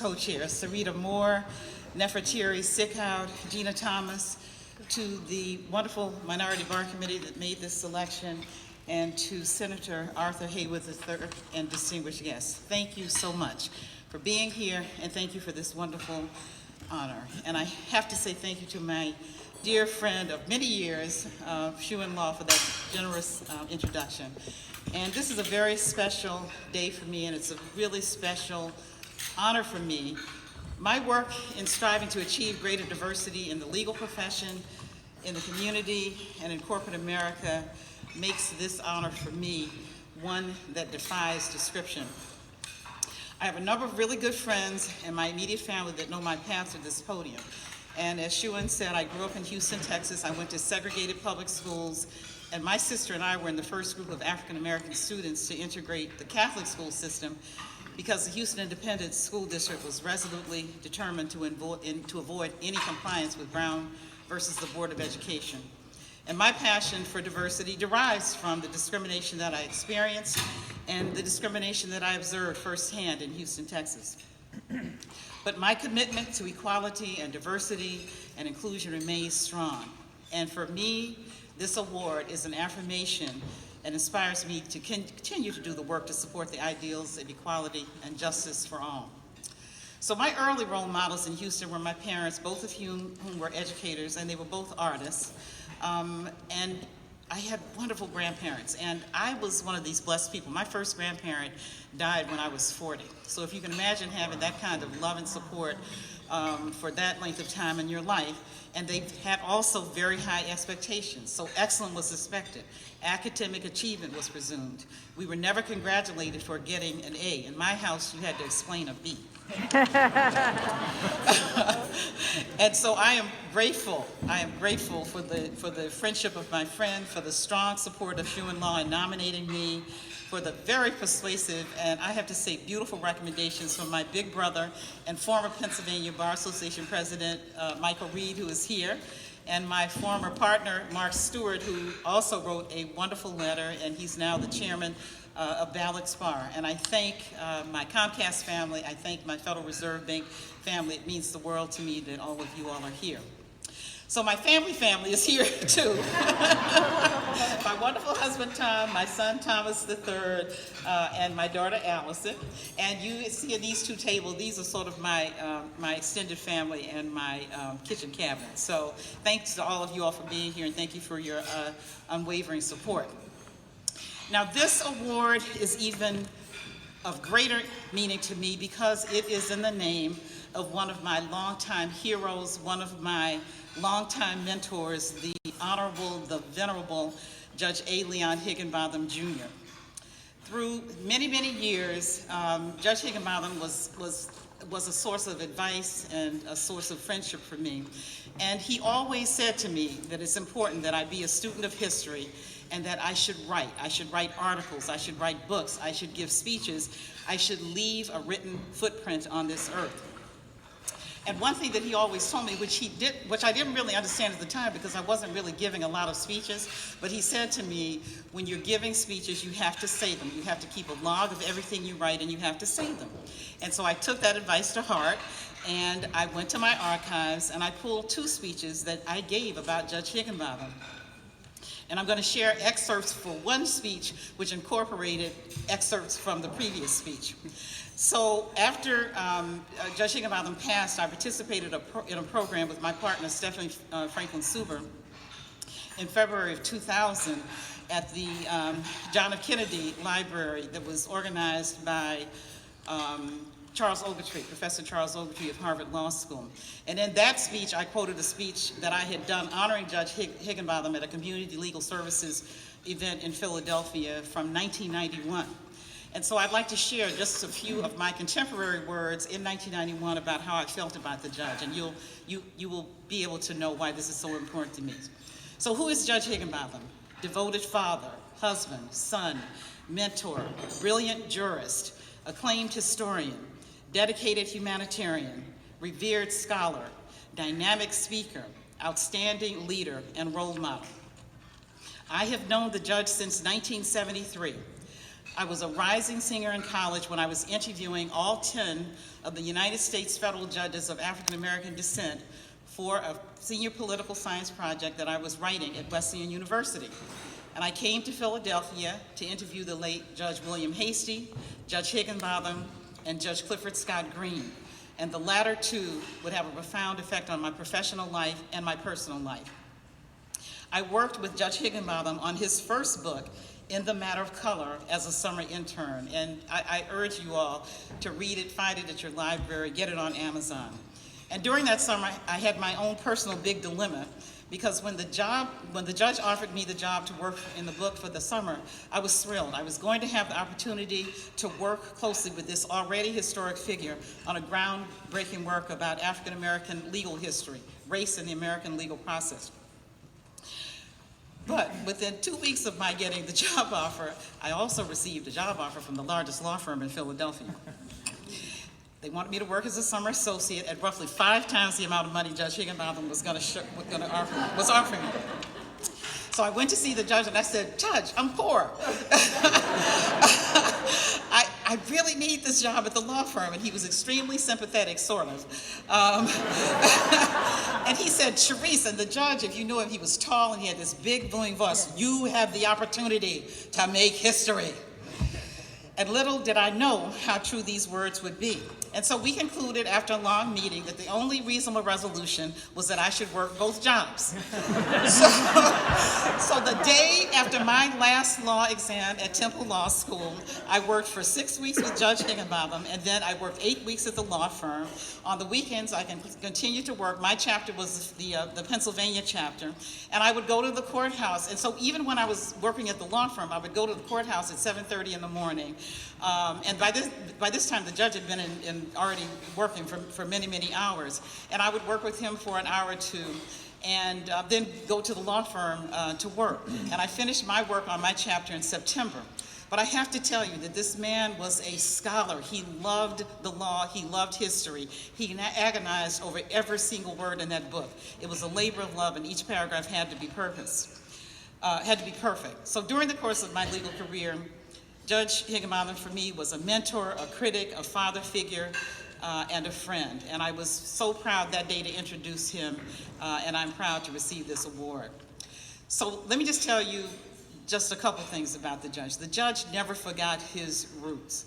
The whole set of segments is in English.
co-chairs, Sarita Moore, Nefertiri Sickhout, Gina Thomas, to the wonderful Minority Bar Committee that made this selection, and to Senator Arthur Haywood III and distinguished guests. Thank you so much for being here, and thank you for this wonderful honor. And I have to say thank you to my dear friend of many years, Shuan Law, for that generous introduction. And this is a very special day for me, and it's a really special honor for me. My work in striving to achieve greater diversity in the legal profession, in the community, and in corporate America makes this honor for me one that defies description. I have a number of really good friends in my immediate family that know my path to this podium. And as Shuan said, I grew up in Houston, Texas. I went to segregated public schools, and my sister and I were in the first group of African-American students to integrate the Catholic school system because the Houston Independent School District was resolutely determined to avoid any compliance with Brown versus the Board of Education. And my passion for diversity derives from the discrimination that I experienced and the discrimination that I observed firsthand in Houston, Texas. But my commitment to equality and diversity and inclusion remains strong. And for me, this award is an affirmation and inspires me to continue to do the work to support the ideals of equality and justice for all. So my early role models in Houston were my parents, both of whom were educators, and they were both artists. And I had wonderful grandparents, and I was one of these blessed people. My first grandparent died when I was 40. So if you can imagine having that kind of love and support for that length of time in your life, and they had also very high expectations. So excellence was expected. Academic achievement was presumed. We were never congratulated for getting an A. In my house, you had to explain a B. And so I am grateful. I am grateful for the friendship of my friend, for the strong support of Shuan Law in nominating me, for the very persuasive and, I have to say, beautiful recommendations from my big brother and former Pennsylvania Bar Association President Michael Reed, who is here, and my former partner Mark Stewart, who also wrote a wonderful letter, and he's now the chairman of Ballots Bar. And I thank my Comcast family, I thank my Federal Reserve Bank family. It means the world to me that all of you all are here. So my family is here too. My wonderful husband Tom, my son Thomas III, and my daughter Allison. And you see at these two tables, these are sort of my extended family and my kitchen cabinet. So thanks to all of you all for being here, and thank you for your unwavering support. Now this award is even of greater meaning to me because it is in the name of one of my longtime heroes, one of my longtime mentors, the Honorable, the Venerable Judge A. Leon Higginbotham, Jr. Through many, many years, Judge Higginbotham was a source of advice and a source of friendship for me. And he always said to me that it's important that I be a student of history and that I should write. I should write articles, I should write books, I should give speeches, I should leave a written footprint on this earth. And one thing that he always told me, which I didn't really understand at the time because I wasn't really giving a lot of speeches, but he said to me, when you're giving speeches, you have to say them. You have to keep a log of everything you write and you have to say them. And so I took that advice to heart, and I went to my archives and I pulled 2 speeches that I gave about Judge Higginbotham. And I'm going to share excerpts for one speech which incorporated excerpts from the previous speech. So after Judge Higginbotham passed, I participated in a program with my partner, Stephanie Franklin Suber, in February of 2000 at the John F. Kennedy Library that was organized by Charles Ogletree, Professor Charles Ogletree of Harvard Law School. And in that speech, I quoted a speech that I had done honoring Judge Higginbotham at a community legal services event in Philadelphia from 1991. And so I'd like to share just a few of my contemporary words in 1991 about how I felt about the judge, and you will be able to know why this is so important to me. So who is Judge Higginbotham? Devoted father, husband, son, mentor, brilliant jurist, acclaimed historian, dedicated humanitarian, revered scholar, dynamic speaker, outstanding leader, and role model. I have known the judge since 1973. I was a rising senior in college when I was interviewing all 10 of the United States federal judges of African American descent for a senior political science project that I was writing at Wesleyan University. And I came to Philadelphia to interview the late Judge William Hastie, Judge Higginbotham, and Judge Clifford Scott Green. And the latter two would have a profound effect on my professional life and my personal life. I worked with Judge Higginbotham on his first book, In the Matter of Color, as a summer intern. And I urge you all to read it, find it at your library, get it on Amazon. And during that summer, I had my own personal big dilemma, because when the judge offered me the job to work in the book for the summer, I was thrilled. I was going to have the opportunity to work closely with this already historic figure on a groundbreaking work about African American legal history, race in the American legal process. But within 2 weeks of my getting the job offer, I also received a job offer from the largest law firm in Philadelphia. They wanted me to work as a summer associate at roughly 5 times the amount of money Judge Higginbotham was offering me. So I went to see the judge and I said, "Judge, I'm poor. I really need this job at the law firm." And he was extremely sympathetic, sort of. And he said, "Charisse," and the judge, if you knew him, he was tall and he had this big booming voice, "You have the opportunity to make history." And little did I know how true these words would be. And so we concluded after a long meeting that the only reasonable resolution was that I should work both jobs. So the day after my last law exam at Temple Law School, I worked for 6 weeks with Judge Higginbotham, and then I worked 8 weeks at the law firm. On the weekends, I continued to work. My chapter was the Pennsylvania chapter, and I would go to the courthouse. And so even when I was working at the law firm, I would go to the courthouse at 7:30 in the morning. And by this time, the judge had been already working for many, many hours. And I would work with him for an hour or two, and then go to the law firm to work. And I finished my work on my chapter in September. But I have to tell you that this man was a scholar. He loved the law. He loved history. He agonized over every single word in that book. It was a labor of love, and each paragraph had to be perfect. So during the course of my legal career, Judge Higginbotham for me was a mentor, a critic, a father figure, and a friend. And I was so proud that day to introduce him, and I'm proud to receive this award. So let me just tell you just a couple things about the judge. The judge never forgot his roots.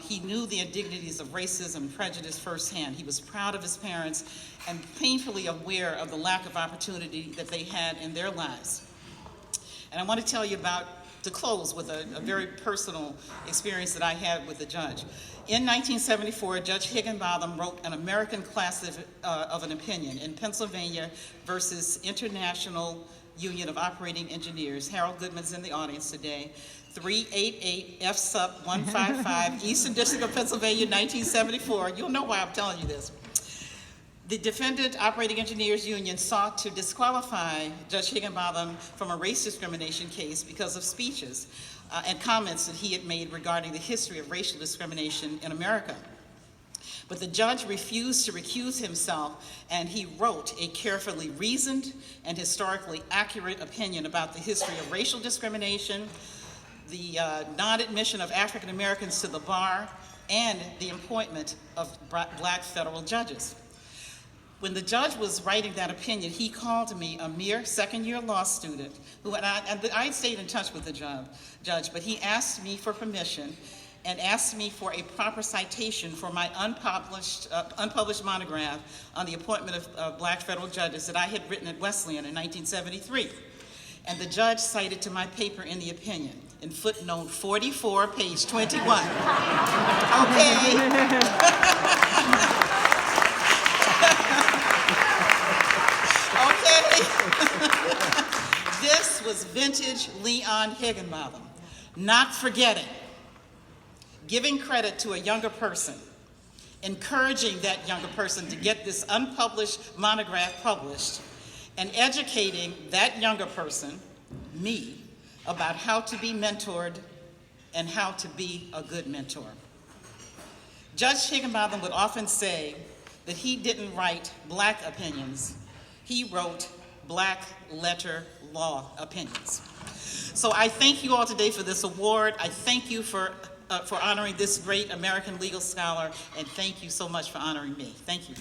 He knew the indignities of racism and prejudice firsthand. He was proud of his parents and painfully aware of the lack of opportunity that they had in their lives. And I want to tell you to close with a very personal experience that I had with the judge. In 1974, Judge Higginbotham wrote an American class of an opinion in Pennsylvania versus International Union of Operating Engineers. Harold Goodman's in the audience today. 388 F Sup 155, Eastern District of Pennsylvania, 1974. You'll know why I'm telling you this. The Defendant Operating Engineers Union sought to disqualify Judge Higginbotham from a race discrimination case because of speeches and comments that he had made regarding the history of racial discrimination in America. But the judge refused to recuse himself, and he wrote a carefully reasoned and historically accurate opinion about the history of racial discrimination, the non-admission of African Americans to the bar, and the appointment of black federal judges. When the judge was writing that opinion, he called me, a mere second-year law student, I had stayed in touch with the judge, but he asked me for permission and asked me for a proper citation for my unpublished monograph on the appointment of black federal judges that I had written at Wesleyan in 1973. And the judge cited to my paper in the opinion, in footnote 44, page 21. Okay. This was vintage Leon Higginbotham, not forgetting, giving credit to a younger person, encouraging that younger person to get this unpublished monograph published, and educating that younger person, me, about how to be mentored and how to be a good mentor. Judge Higginbotham would often say that he didn't write black opinions, he wrote black letter law opinions. So I thank you all today for this award. I thank you for honoring this great American legal scholar, and thank you so much for honoring me. Thank you.